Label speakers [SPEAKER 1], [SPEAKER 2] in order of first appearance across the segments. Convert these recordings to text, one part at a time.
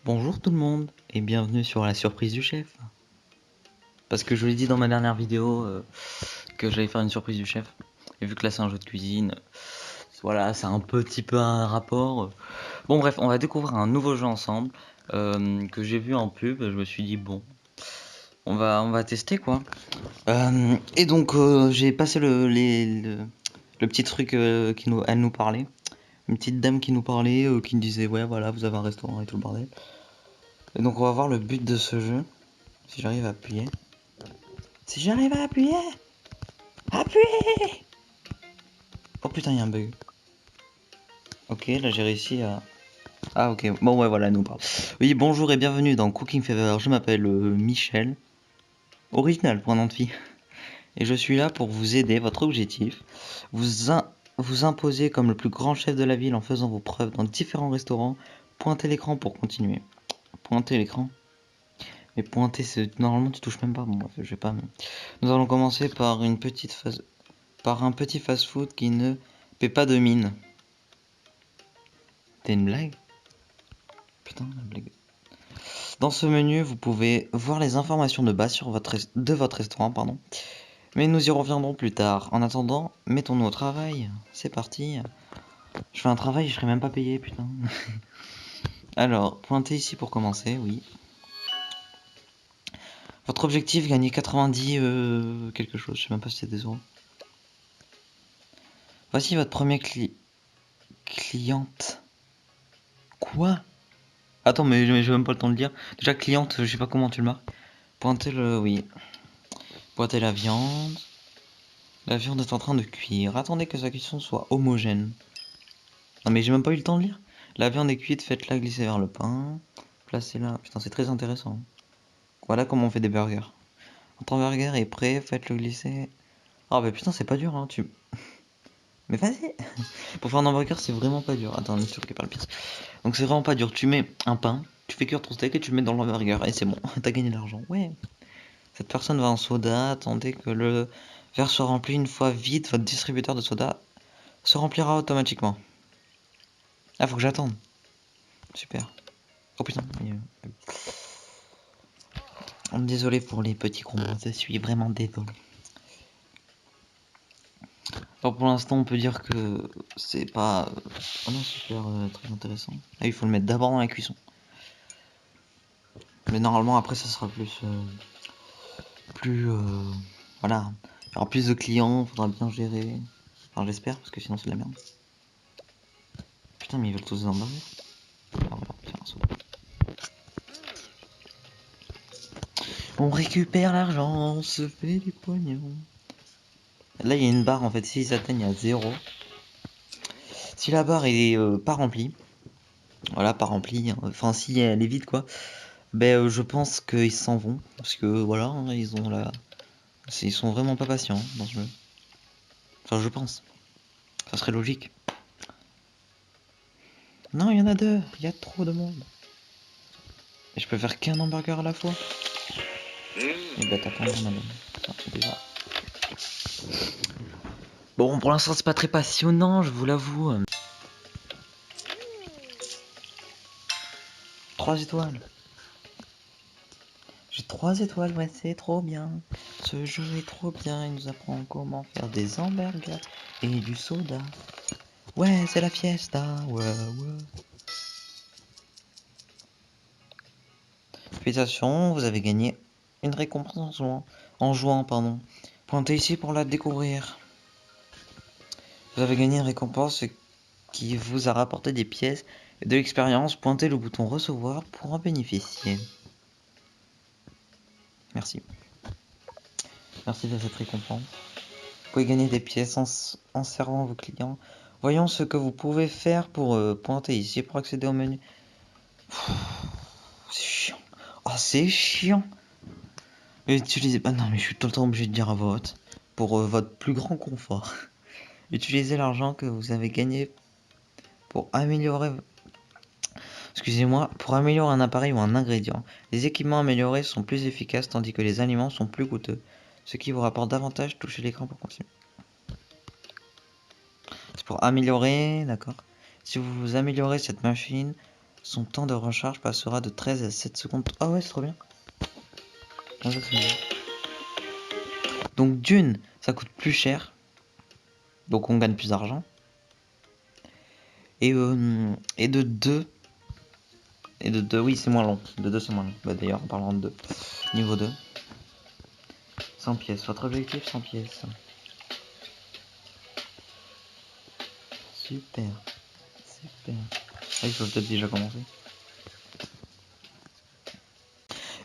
[SPEAKER 1] Bonjour tout le monde et bienvenue sur la surprise du chef. Parce que je l'ai dit dans ma dernière vidéo que j'allais faire une surprise du chef. Et vu que là c'est un jeu de cuisine, voilà, c'est un petit peu un rapport. Bon bref, on va découvrir un nouveau jeu ensemble que j'ai vu en pub. Je me suis dit bon, on va tester quoi. Et donc j'ai passé le petit truc elle nous parlait. Une petite dame qui nous parlait, qui nous disait ouais voilà vous avez un restaurant et tout le bordel. Et donc on va voir le but de ce jeu. Si j'arrive à appuyer. Si j'arrive à appuyer. Appuyer. Oh putain, il y a un bug. Ok, là j'ai réussi à... Ah ok, bon ouais voilà, nous parle. Oui, bonjour et bienvenue dans Cooking Fever. Je m'appelle Michel. Original pour un nom de fille. Et je suis là pour vous aider, votre objectif. Vous imposer comme le plus grand chef de la ville en faisant vos preuves dans différents restaurants. Pointez l'écran pour continuer. Pointez l'écran. Mais pointer, c'est... Normalement tu touches même pas. Bon bref, je vais pas... Nous allons commencer par une petite phase... Par un petit fast-food qui ne paie pas de mine. T'es une blague? Putain, la blague. Dans ce menu, vous pouvez voir les informations de base sur de votre restaurant, pardon. Mais nous y reviendrons plus tard. En attendant, mettons-nous au travail. C'est parti. Je fais un travail, je serai même pas payé, putain. Alors, pointez ici pour commencer, oui. Votre objectif, gagner 90 quelque chose. Je sais même pas si c'est des euros. Voici votre premier cliente. Quoi? Attends, mais j'ai même pas le temps de lire. Déjà, cliente, je sais pas comment tu le marques. Pointez le... Oui. Pointez la viande. La viande est en train de cuire. Attendez que sa cuisson soit homogène. Non mais j'ai même pas eu le temps de lire. La viande est cuite, faites-la glisser vers le pain. Placez-la... Putain, c'est très intéressant. Voilà comment on fait des burgers. Quand ton burger est prêt, faites-le glisser. Ah bah putain, c'est pas dur, hein. Mais vas-y. Pour faire un hamburger, c'est vraiment pas dur. Attends, une qui parle pire. Donc c'est vraiment pas dur. Tu mets un pain, tu fais cuire ton steak et tu le mets dans le hamburger. Et c'est bon, t'as gagné de l'argent. Ouais. Cette personne va en soda. Attendez que le verre soit rempli une fois vide. Votre distributeur de soda se remplira automatiquement. Ah, faut que j'attende. Super. Oh putain. Désolé pour les petits combats. Je suis vraiment désolé. Alors pour l'instant, on peut dire que c'est pas... Oh non, super, très intéressant. Ah, il faut le mettre d'abord dans la cuisson. Mais normalement, après, ça sera plus... voilà. Il y aura plus de clients, faudra bien gérer. Enfin, j'espère, parce que sinon c'est de la merde. Putain, mais ils veulent tous des hamburgers. Ah voilà, tiens, un soda. On récupère l'argent, on se fait du pognon. Là, il y a une barre, en fait, s'ils atteignent à 0. Si la barre est pas remplie, voilà, pas remplie, hein, enfin, si elle est vide, quoi, ben, je pense qu'ils s'en vont. Parce que, voilà, hein, ils ont la... Ils sont vraiment pas patients hein, dans ce jeu. Enfin, je pense. Ça serait logique. Non, il y en a deux. Il y a trop de monde. Et je peux faire qu'un hamburger à la fois. Et bah t'attends, madame. Déjà. Bon, pour l'instant, c'est pas très passionnant, je vous l'avoue. 3 étoiles. J'ai 3 étoiles, ouais, c'est trop bien. Ce jeu est trop bien, il nous apprend comment faire des hamburgers et du soda. Ouais, c'est la fiesta, ouais, ouais. Félicitations, vous avez gagné une récompense en jouant, pardon. Pointez ici pour la découvrir. Vous avez gagné une récompense qui vous a rapporté des pièces et de l'expérience. Pointez le bouton recevoir pour en bénéficier. Merci. Merci de cette récompense. Vous pouvez gagner des pièces en servant vos clients. Voyons ce que vous pouvez faire pour pointer ici pour accéder au menu. C'est chiant. Oh, c'est chiant. Utilisez... Ah non, mais je suis tout le temps obligé de dire à voix haute. Pour votre plus grand confort. Utilisez l'argent que vous avez gagné pour améliorer... Excusez-moi, pour améliorer un appareil ou un ingrédient. Les équipements améliorés sont plus efficaces tandis que les aliments sont plus coûteux. Ce qui vous rapporte davantage, touchez l'écran pour continuer. C'est pour améliorer, d'accord. Si vous améliorez cette machine, Son temps de recharge passera de 13 à 7 secondes. Ah ouais, c'est trop bien. Ah, ça, c'est bien. Donc d'une, ça coûte plus cher. Donc on gagne plus d'argent. Et de deux. Et de 2, oui, c'est moins long. De 2, c'est moins long. Bah d'ailleurs, en parlant de 2. Niveau 2. 100 pièces. Votre objectif, 100 pièces. Super. Super. Ah, il faut peut-être déjà commencer.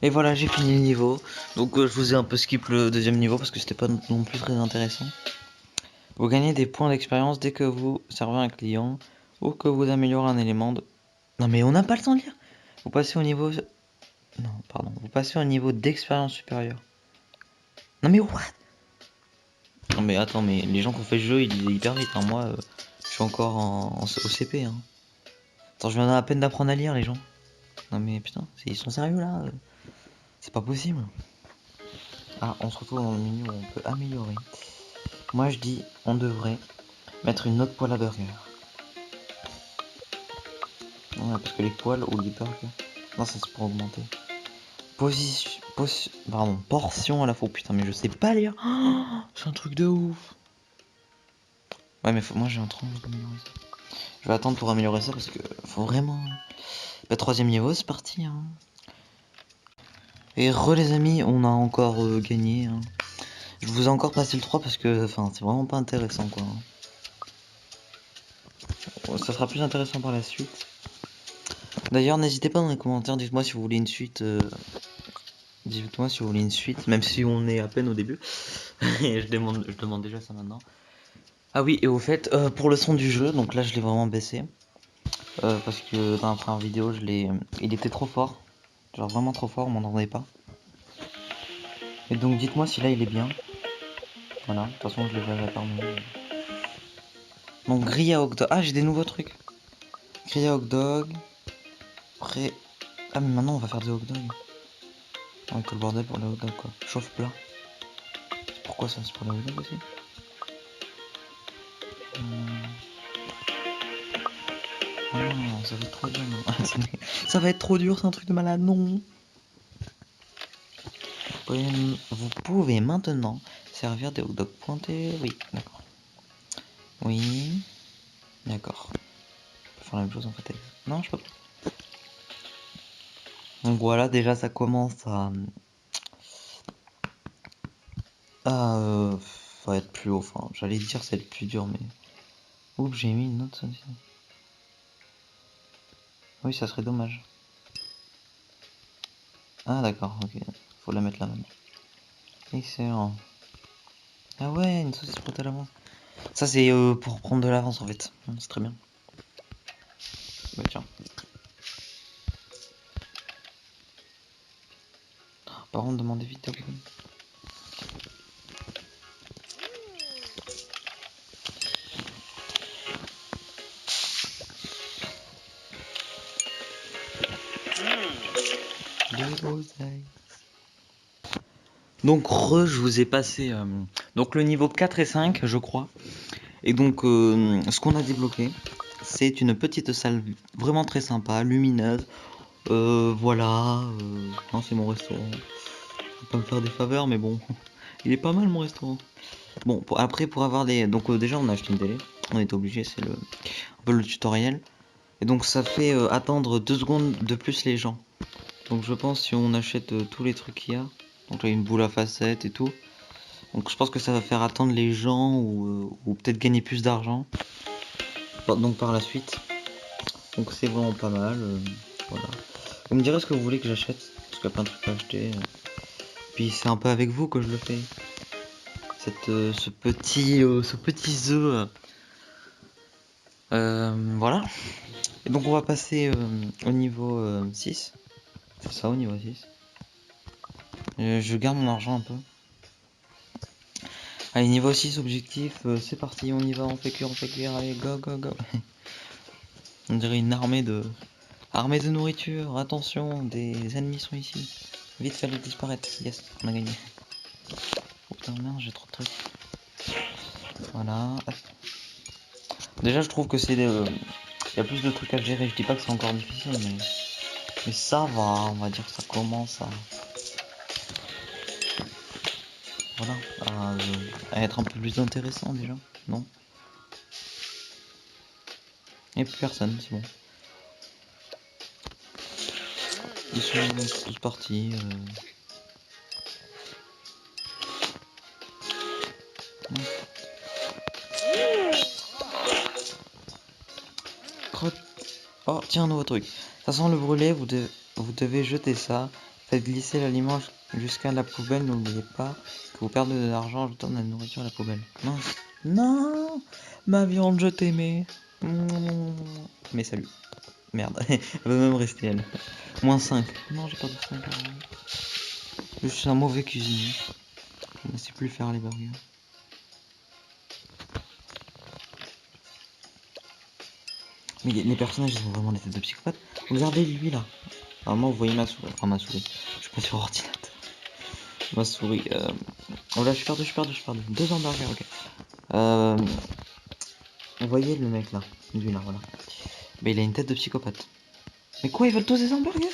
[SPEAKER 1] Et voilà, j'ai fini le niveau. Donc je vous ai un peu skip le deuxième niveau parce que c'était pas non plus très intéressant. Vous gagnez des points d'expérience dès que vous servez un client ou que vous améliorez un élément de... Non mais on n'a pas le temps de lire. Vous passez au niveau... Non, pardon. Vous passez au niveau d'expérience supérieure. Non mais what? Non mais attends, mais les gens qui ont fait le jeu, ils lisaient hyper vite. Hein. Moi, je suis encore au CP. Hein. Attends, je viens à peine d'apprendre à lire, les gens. Non mais putain, ils sont sérieux là? C'est pas possible. Ah, on se retrouve dans le menu où on peut améliorer. Moi je dis, on devrait mettre une autre poêle à burger. Ouais, parce que les poêles ou les burgers... Non, ça c'est pour augmenter. Pardon, portion à la fois. Putain, mais je sais pas lire. Oh, c'est un truc de ouf. Ouais, mais moi j'ai un trop envie d'améliorer ça. Je vais attendre pour améliorer ça parce que faut vraiment... Bah, troisième niveau, c'est parti. Hein. Et les amis, on a encore gagné. Hein. Je vous ai encore passé le 3 parce que c'est vraiment pas intéressant quoi. Ça sera plus intéressant par la suite. D'ailleurs, n'hésitez pas dans les commentaires, dites-moi si vous voulez une suite. Dites-moi si vous voulez une suite, même si on est à peine au début. Et je demande déjà ça maintenant. Ah oui, et au fait, pour le son du jeu, donc là je l'ai vraiment baissé. Parce que dans la première vidéo, il était trop fort. Genre vraiment trop fort, on m'entendait pas. Et donc dites-moi si là il est bien. Voilà, de toute façon je le verrai par moi. Donc grille à hot dog. Ah, j'ai des nouveaux trucs. Grille à hot dog. Après... Ah mais maintenant on va faire des hot dogs. On que le bordel pour les hot dogs quoi. Chauffe plat. Pourquoi ça? C'est pour les hot dogs aussi? Oh non, ça va être trop dur. Ça va être trop dur, c'est un truc de malade, non. Vous pouvez maintenant servir des hot dogs pointés. Oui, d'accord. Oui, d'accord. On peut faire la même chose en fait. Non, je peux pas. Donc voilà, déjà ça commence à va être plus haut. Enfin, j'allais dire c'est le plus dur, mais... Oups, j'ai mis une autre saucisse. Oui, ça serait dommage. Ah d'accord, ok. Faut la mettre là maintenant. Excellent. Ah ouais, une saucisse pour à l'avance. Ça c'est pour prendre de l'avance en fait. C'est très bien. Bah tiens. Par contre, demandez vite. Okay. Donc je vous ai passé donc le niveau 4 et 5 je crois. Et donc ce qu'on a débloqué, c'est une petite salle vraiment très sympa, lumineuse. Voilà, non, c'est mon restaurant. Je vais pas me faire des faveurs mais bon, il est pas mal mon restaurant. Bon, après pour avoir les... Donc déjà on a acheté une télé, on était obligé, c'est un peu le tutoriel. Et donc ça fait attendre 2 secondes de plus les gens. Donc je pense si on achète tous les trucs qu'il y a, donc là une boule à facettes et tout, donc je pense que ça va faire attendre les gens ou peut-être gagner plus d'argent. Donc par la suite. Donc c'est vraiment pas mal. Voilà. Vous me direz ce que vous voulez que j'achète, parce qu'il y a plein de trucs à acheter. Puis c'est un peu avec vous que je le fais. Ce petit œuf. Voilà. Et donc on va passer au niveau 6. C'est ça, au niveau 6. Je garde mon argent un peu. Allez, niveau 6, objectif, c'est parti, on y va, on fait cuire, allez, go, go, go. On dirait une armée de nourriture, attention, des ennemis sont ici. Vite, fallait disparaître, yes, on a gagné. Oh putain, merde, j'ai trop de trucs. Voilà. Déjà, je trouve que c'est Il y a plus de trucs à gérer. Je dis pas que c'est encore difficile, mais ça va. On va dire que ça commence voilà, à être un peu plus intéressant déjà. Non? Et plus personne, c'est bon. Ils sont tous partis. Oh, tiens, un nouveau truc. Ça sent le brûlé, vous devez jeter ça. Faites glisser l'aliment jusqu'à la poubelle. N'oubliez pas que vous perdez de l'argent en jetant de la nourriture à la poubelle. Non, non, ma viande, je t'aimais. Mais salut. Merde, elle veut même rester elle. -5. Non, j'ai pas de 5. Je suis un mauvais cuisinier. Je ne sais plus faire les burgers. Mais les personnages, ils ont vraiment des têtes de psychopathes. Regardez lui là. Normalement, vous voyez ma souris. Enfin, ma souris. Je suis pas sur ordinateur. Ma souris. Oh là, je suis perdu. 2 hamburgers, ok. Vous voyez le mec là. Lui là, voilà. Mais il a une tête de psychopathe. Mais quoi, ils veulent tous des hamburgers?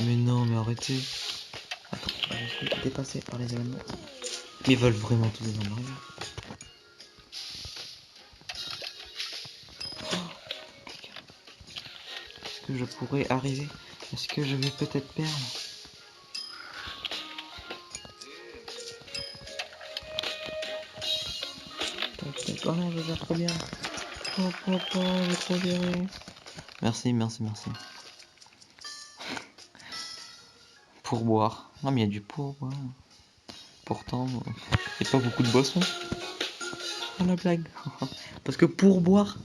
[SPEAKER 1] Mais non, mais arrêtez. Attends, je suis dépassé par les événements. Mais ils veulent vraiment tous des hamburgers. Est-ce que je pourrais arriver? Est-ce que je vais peut-être perdre? Oh non, je gère trop bien. Oh, j'ai trop géré. Merci. Pourboire. Non, mais il y a du pourboire. Pourtant, il n'y a pas beaucoup de boissons. Oh la blague. Parce que pourboire.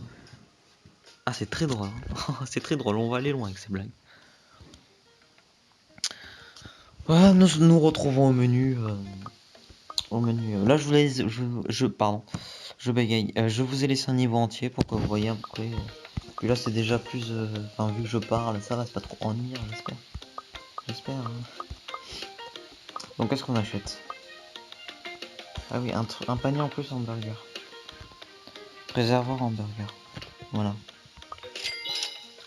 [SPEAKER 1] Ah, c'est très drôle. C'est très drôle. On va aller loin avec ces blagues. Voilà, nous retrouvons au menu. Là, pardon. Je bégaye. Je vous ai laissé un niveau entier pour que vous voyez à peu près. Puis là, c'est déjà plus. Enfin, vu que je parle, ça va, c'est pas trop ennuyant, j'espère. J'espère. Hein. Donc, qu'est-ce qu'on achète? Ah oui, un panier en plus en burger. Préservoir en burger. Voilà.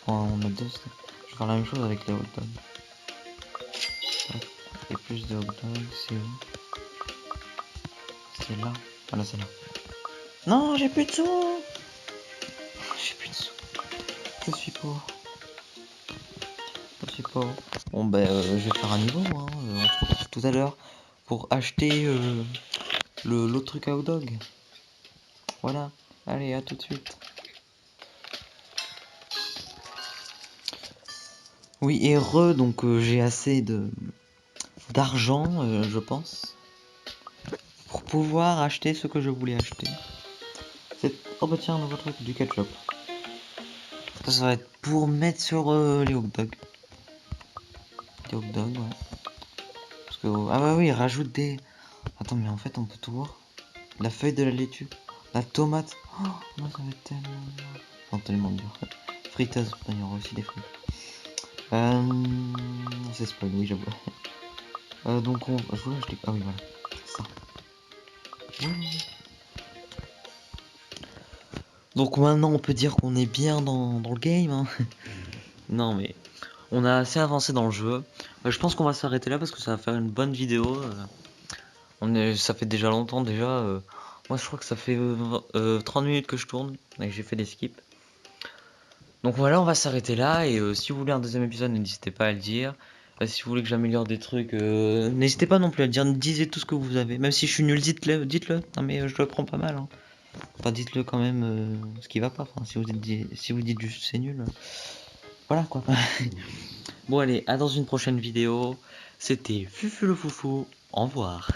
[SPEAKER 1] On a deux. Je vais faire la même chose avec les hot dogs. Et plus de hot dogs, c'est où? C'est là. Voilà, c'est là. Non, j'ai plus de sous. Je suis pauvre. Bon, ben, je vais faire un niveau, hein. On se retrouve tout à l'heure pour acheter l'autre truc à hot dog. Voilà. Allez, à tout de suite. Oui, et donc j'ai assez d'argent, je pense, pour pouvoir acheter ce que je voulais acheter. Oh bah tiens, un nouveau truc, du ketchup. Ça va être pour mettre sur les hot dogs. Des hot dogs, ouais. Parce que, ah bah oui, rajoute des... Attends, mais en fait, on peut tout voir. La feuille de la laitue, la tomate. Oh, non, ça va être tellement dur. Non, tellement dur. Friteuse, il y aura aussi des frites. C'est spoil, oui, j'avoue. Donc, je voulais acheter... Ah oui, voilà. Ça. Donc maintenant on peut dire qu'on est bien dans le game, hein. Non mais on a assez avancé dans le jeu. Je pense qu'on va s'arrêter là parce que ça va faire une bonne vidéo. Ça fait déjà longtemps déjà. Moi je crois que ça fait 30 minutes que je tourne et que j'ai fait des skips. Donc voilà, on va s'arrêter là et si vous voulez un deuxième épisode, n'hésitez pas à le dire. Si vous voulez que j'améliore des trucs, n'hésitez pas non plus à le dire. Disez tout ce que vous avez. Même si je suis nul, dites-le. Non mais je le prends pas mal, hein. Enfin, dites-le quand même ce qui va pas. Enfin, si vous dites juste c'est nul, voilà quoi. Bon allez, à dans une prochaine vidéo. C'était Fufu le Foufou. Au revoir.